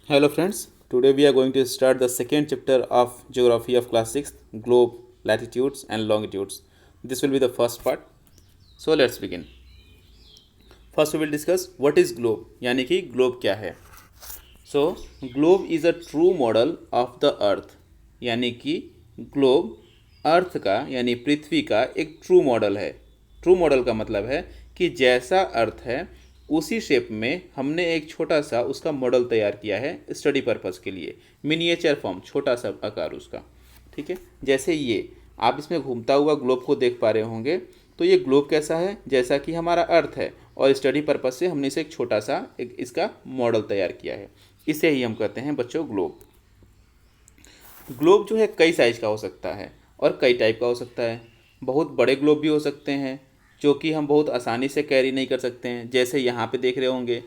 Hello friends, today we are going to start the second chapter of Geography of Class 6, Globe, Latitudes and Longitudes. This will be the first part. So let's begin. First we will discuss what is globe यानी कि globe क्या है. So globe is a true model of the earth यानी कि globe अर्थ का यानी पृथ्वी का एक ट्रू मॉडल है. ट्रू मॉडल का मतलब है कि जैसा अर्थ है उसी शेप में हमने एक छोटा सा उसका मॉडल तैयार किया है स्टडी पर्पस के लिए. मिनिएचर फॉर्म, छोटा सा आकार उसका. ठीक है, जैसे ये आप इसमें घूमता हुआ ग्लोब को देख पा रहे होंगे. तो ये ग्लोब कैसा है, जैसा कि हमारा अर्थ है और स्टडी पर्पस से हमने इसे एक छोटा सा एक इसका मॉडल तैयार किया है. इसे ही हम कहते हैं बच्चों ग्लोब. ग्लोब जो है कई साइज का हो सकता है और कई टाइप का हो सकता है. बहुत बड़े ग्लोब भी हो सकते हैं जो कि हम बहुत आसानी से कैरी नहीं कर सकते हैं. जैसे यहाँ पे देख रहे होंगे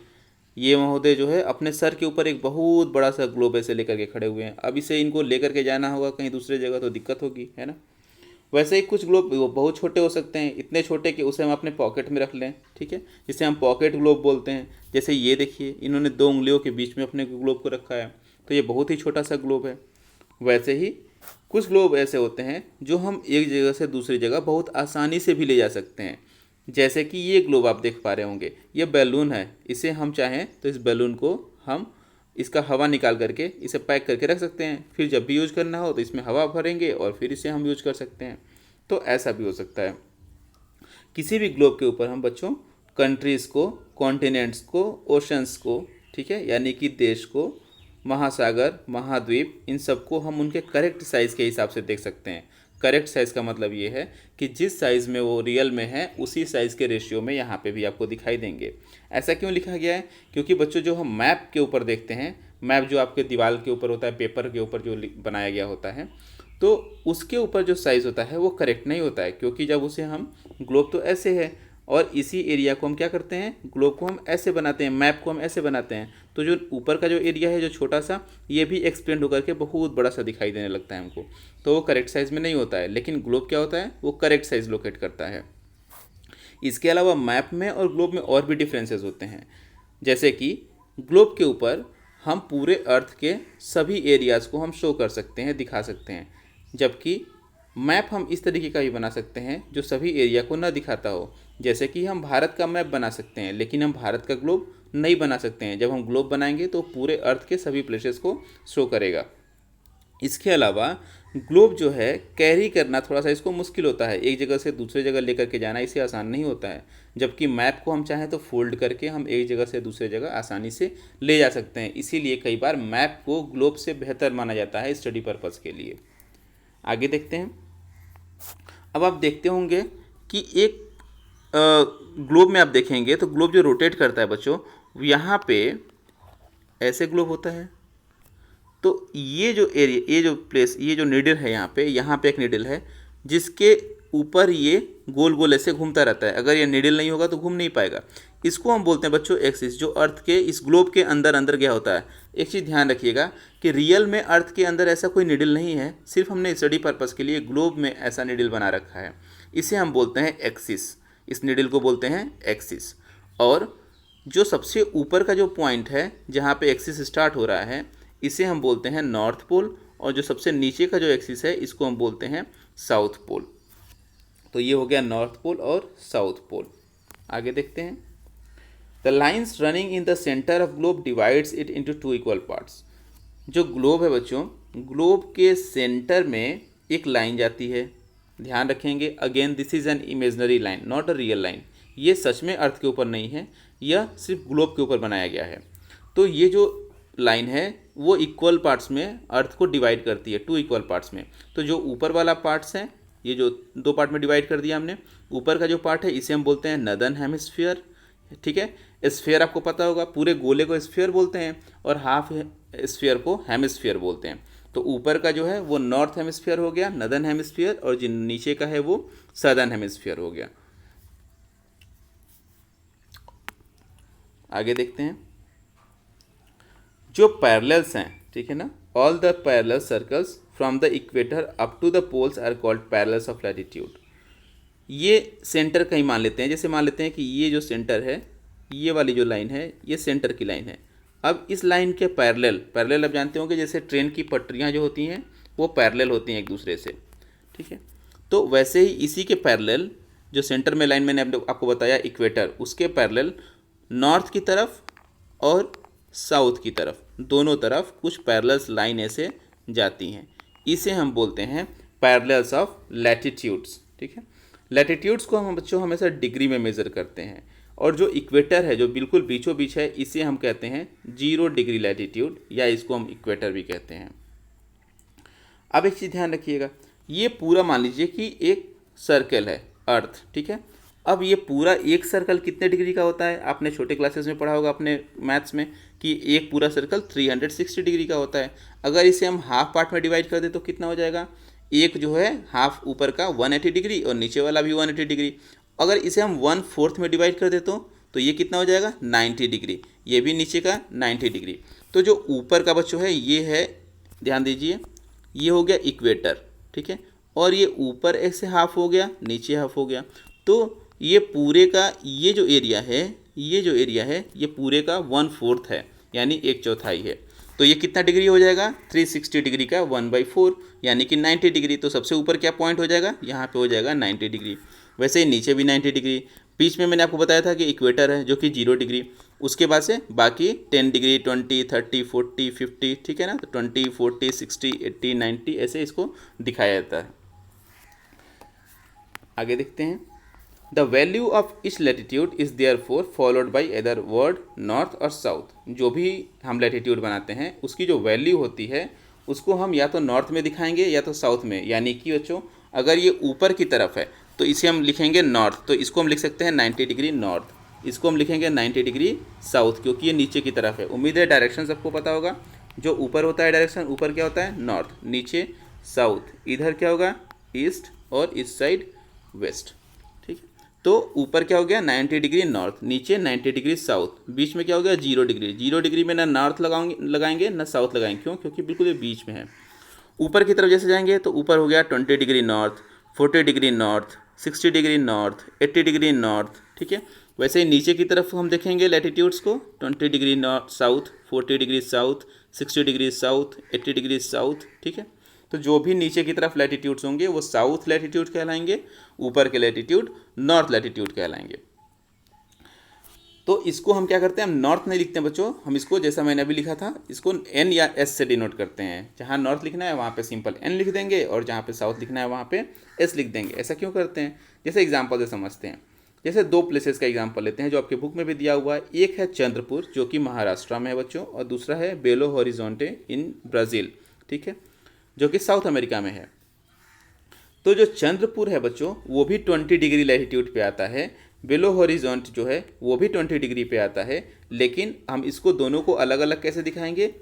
ये महोदय जो है अपने सर के ऊपर एक बहुत बड़ा सा ग्लोब ऐसे लेकर के खड़े हुए हैं. अब इसे इनको लेकर के जाना होगा कहीं दूसरे जगह तो दिक्कत होगी, है ना. वैसे ही कुछ ग्लोब वो बहुत छोटे हो सकते हैं, इतने छोटे कि उसे हम अपने पॉकेट में रख लें. ठीक है, जिसे हम पॉकेट ग्लोब बोलते हैं. जैसे ये देखिए इन्होंने दो उंगलियों के बीच में अपने ग्लोब को रखा है, तो ये बहुत ही छोटा सा ग्लोब है. वैसे ही कुछ ग्लोब ऐसे होते हैं जो हम एक जगह से दूसरी जगह बहुत आसानी से भी ले जा सकते हैं. जैसे कि ये ग्लोब आप देख पा रहे होंगे, ये बैलून है. इसे हम चाहें तो इस बैलून को हम इसका हवा निकाल करके इसे पैक करके रख सकते हैं. फिर जब भी यूज करना हो तो इसमें हवा भरेंगे और फिर इसे हम यूज कर सकते हैं. तो ऐसा भी हो सकता है. किसी भी ग्लोब के ऊपर हम बच्चों कंट्रीज़ को, कॉन्टिनेंट्स को, ओशंस को, ठीक है, यानी कि देश को, महासागर, महाद्वीप, इन सबको हम उनके करेक्ट साइज़ के हिसाब से देख सकते हैं. करेक्ट साइज़ का मतलब ये है कि जिस साइज़ में वो रियल में है उसी साइज़ के रेशियो में यहाँ पे भी आपको दिखाई देंगे. ऐसा क्यों लिखा गया है? क्योंकि बच्चों जो हम मैप के ऊपर देखते हैं, मैप जो आपके दीवार के ऊपर होता है, पेपर के ऊपर जो बनाया गया होता है, तो उसके ऊपर जो साइज़ होता है वो करेक्ट नहीं होता है. क्योंकि जब उसे हम ग्लोब तो ऐसे है और इसी एरिया को हम क्या करते हैं, ग्लोब को हम ऐसे बनाते हैं, मैप को हम ऐसे बनाते हैं, तो जो ऊपर का जो एरिया है जो छोटा सा, ये भी एक्सपेंड होकर के बहुत बड़ा सा दिखाई देने लगता है हमको. तो वो करेक्ट साइज़ में नहीं होता है. लेकिन ग्लोब क्या होता है, वो करेक्ट साइज़ लोकेट करता है. इसके अलावा मैप में और ग्लोब में और भी डिफरेंसेस होते हैं. जैसे कि ग्लोब के ऊपर हम पूरे अर्थ के सभी एरियाज़ को हम शो कर सकते हैं, दिखा सकते हैं. जबकि मैप हम इस तरीके का भी बना सकते हैं जो सभी एरिया को न दिखाता हो. जैसे कि हम भारत का मैप बना सकते हैं लेकिन हम भारत का ग्लोब नहीं बना सकते हैं. जब हम ग्लोब बनाएंगे तो पूरे अर्थ के सभी प्लेसेस को शो करेगा. इसके अलावा ग्लोब जो है कैरी करना थोड़ा सा इसको मुश्किल होता है. एक जगह से दूसरे जगह लेकर के जाना इसे आसान नहीं होता है. जबकि मैप को हम चाहें तो फोल्ड करके हम एक जगह से दूसरे जगह आसानी से ले जा सकते हैं. इसीलिए कई बार मैप को ग्लोब से बेहतर माना जाता है स्टडी पर्पज़ के लिए. आगे देखते हैं. अब आप देखते होंगे कि एक ग्लोब में आप देखेंगे तो ग्लोब जो रोटेट करता है बच्चों, यहाँ पे ऐसे ग्लोब होता है. तो ये जो एरिया, ये जो प्लेस, ये जो नीडल है यहाँ पे एक नीडल है जिसके ऊपर ये गोल गोल ऐसे घूमता रहता है. अगर ये नीडल नहीं होगा तो घूम नहीं पाएगा. इसको हम बोलते हैं बच्चों एक्सिस, जो अर्थ के इस ग्लोब के अंदर अंदर गया होता है. एक चीज़ ध्यान रखिएगा कि रियल में अर्थ के अंदर ऐसा कोई नीडल नहीं है, सिर्फ हमने स्टडी पर्पज़ के लिए ग्लोब में ऐसा नीडल बना रखा है. इसे हम बोलते हैं एक्सिस. इस नीडल को बोलते हैं एक्सिस. और जो सबसे ऊपर का जो पॉइंट है जहाँ पे एक्सिस स्टार्ट हो रहा है इसे हम बोलते हैं नॉर्थ पोल. और जो सबसे नीचे का जो एक्सिस है इसको हम बोलते हैं साउथ पोल. तो ये हो गया नॉर्थ पोल और साउथ पोल. आगे देखते हैं. The lines running in the centre of globe divides it into two equal parts. जो ग्लोब है बच्चों, ग्लोब के सेंटर में एक लाइन जाती है. ध्यान रखेंगे, again this is an imaginary line, not a real line. ये सच में अर्थ के ऊपर नहीं है, यह सिर्फ ग्लोब के ऊपर बनाया गया है. तो ये जो लाइन है वो इक्वल पार्ट्स में अर्थ को डिवाइड करती है, टू इक्वल पार्ट्स में. तो जो ऊपर वाला पार्ट्स है, ये जो दो पार्ट में डिवाइड कर दिया हमने, ऊपर का जो पार्ट है इसे हम बोलते हैं नदर्न हेमिस्फीयर. ठीक है, स्फीयर आपको पता होगा, पूरे गोले को स्फीयर बोलते हैं और हाफ स्फीयर को हेमिस्फीयर बोलते हैं. तो ऊपर का जो है वो नॉर्थ हेमिस्फीयर हो गया, नदर्न हेमिस्फीयर, और जो नीचे का है वो सदर्न हेमिस्फीयर हो गया. आगे देखते हैं. जो पैरेलल्स हैं, ठीक है ना, all the parallel circles from the equator up to the poles are called parallels of latitude. ये सेंटर कहीं मान लेते हैं, जैसे मान लेते हैं कि ये जो सेंटर है, ये वाली जो लाइन है ये सेंटर की लाइन है. अब इस लाइन के पैरेलल अब जानते होंगे जैसे ट्रेन की पटरियाँ जो होती हैं वो पैरेलल होती हैं एक दूसरे से, ठीक है। तो वैसे ही इसी के पैरेलल जो सेंटर में लाइन मैंने आपको बताया इक्वेटर, उसके पैरेलल नॉर्थ की तरफ और साउथ की तरफ दोनों तरफ कुछ पैरेलल्स लाइन ऐसे जाती हैं, इसे हम बोलते हैं पैरेलल्स ऑफ लैटिट्यूड्स, ठीक है। लैटिट्यूड्स को हम बच्चों हमेशा डिग्री में मेज़र करते हैं, और जो इक्वेटर है जो बिल्कुल बीचों बीच है इसे हम कहते हैं 0 डिग्री लैटिट्यूड, या इसको हम इक्वेटर भी कहते हैं। अब एक चीज़ ध्यान रखिएगा, ये पूरा मान लीजिए कि एक सर्कल है अर्थ, ठीक है। अब ये पूरा एक सर्कल कितने डिग्री का होता है, आपने छोटे क्लासेस में पढ़ा होगा अपने मैथ्स में कि एक पूरा सर्कल 360 डिग्री का होता है। अगर इसे हम हाफ पार्ट में डिवाइड कर दे तो कितना हो जाएगा, एक जो है हाफ ऊपर का 180 डिग्री और नीचे वाला भी 180 डिग्री। अगर इसे हम 1/4 में डिवाइड कर दे तो ये कितना हो जाएगा 90 डिग्री, ये भी नीचे का 90 डिग्री। तो जो ऊपर का बच्चों है ये है, ध्यान दीजिए, ये हो गया इक्वेटर, ठीक है, और ये ऊपर ऐसे हाफ हो गया, नीचे हाफ हो गया। तो ये पूरे का ये जो एरिया है ये पूरे का 1/4 है, यानी 1/4 है। तो ये कितना डिग्री हो जाएगा 360 डिग्री का 1/4 यानी कि 90 डिग्री। तो सबसे ऊपर क्या पॉइंट हो जाएगा, यहाँ पे हो जाएगा 90 डिग्री। वैसे ही नीचे भी 90 डिग्री। बीच में मैंने आपको बताया था कि इक्वेटर है जो कि 0 डिग्री, उसके बाद से बाकी 10 डिग्री 20 30 40 50, ठीक है ना। तो 20 40 60 80 90 ऐसे इसको दिखाया जाता है। आगे देखते हैं, the value of each latitude is therefore followed by other word north और साउथ। जो भी हम लैटिट्यूड बनाते हैं उसकी जो वैल्यू होती है उसको हम या तो नॉर्थ में दिखाएंगे या तो साउथ में। यानी कि बच्चों अगर ये ऊपर की तरफ है तो इसे हम लिखेंगे नॉर्थ, तो इसको हम लिख सकते हैं 90 डिग्री नॉर्थ। इसको हम लिखेंगे 90 डिग्री साउथ, क्योंकि ये नीचे की तरफ है। उम्मीद है डायरेक्शन सबको पता होगा। जो ऊपर होता है डायरेक्शन, ऊपर क्या होता है नॉर्थ, नीचे साउथ, इधर क्या होगा ईस्ट और इस साइड वेस्ट, ठीक है। तो ऊपर क्या हो गया 90 डिग्री नॉर्थ, नीचे 90 डिग्री साउथ, बीच में क्या हो गया 0 डिग्री। 0 डिग्री में ना नॉर्थ लगाएंगे ना साउथ लगाएंगे, क्यों, क्योंकि बिल्कुल ये बीच में है। ऊपर की तरफ जैसे जाएंगे तो ऊपर हो गया 20 degree north, 40 degree north, 60 degree north, 80 degree north, ठीक है। वैसे ही नीचे की तरफ हम देखेंगे लैटिट्यूड्स को, 20 degree north south, 40 degree south, 60 degree south, 80 degree south, ठीक है। तो जो भी नीचे की तरफ लैटिट्यूड्स होंगे वो साउथ लैटिट्यूड कहलाएंगे, ऊपर के लैटिट्यूड नॉर्थ लैटिट्यूड कहलाएंगे। तो इसको हम क्या करते हैं, हम नॉर्थ नहीं लिखते हैं बच्चों, हम इसको जैसा मैंने अभी लिखा था इसको एन या एस से डिनोट करते हैं। जहाँ नॉर्थ लिखना है वहाँ पे सिंपल एन लिख देंगे और जहाँ पे साउथ लिखना है वहाँ पे एस लिख देंगे। ऐसा क्यों करते हैं, जैसे एग्जाम्पल से समझते हैं। जैसे 2 प्लेसेस का एग्जाम्पल लेते हैं जो आपके बुक में भी दिया हुआ है। एक है चंद्रपुर जो कि महाराष्ट्र में है बच्चों, और दूसरा है बेलो हॉरिजॉन्टे इन ब्राज़ील, ठीक है, जो कि साउथ अमेरिका में है। तो जो चंद्रपुर है बच्चों वो भी 20 डिग्री लैटिट्यूड पे आता है, बेलो हॉरिजॉन्ट जो है वो भी 20 डिग्री पे आता है। लेकिन हम इसको दोनों को अलग अलग कैसे दिखाएंगे,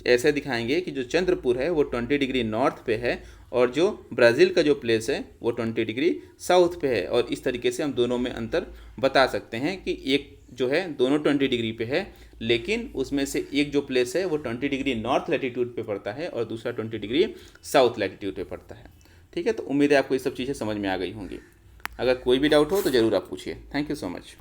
ऐसे दिखाएंगे कि जो चंद्रपुर है वो 20 डिग्री नॉर्थ पे है और जो ब्राज़ील का जो प्लेस है वो 20 डिग्री साउथ पे है। और इस तरीके से हम दोनों में अंतर बता सकते हैं कि एक जो है दोनों 20 डिग्री पे है, लेकिन उसमें से एक जो प्लेस है वो 20 डिग्री नॉर्थ लैटिट्यूड पे पड़ता है और दूसरा 20 डिग्री साउथ लैटिट्यूड पे पड़ता है, ठीक है। तो उम्मीद है आपको ये सब चीज़ें समझ में आ गई होंगी। अगर कोई भी डाउट हो तो ज़रूर आप पूछिए। Thank you so much.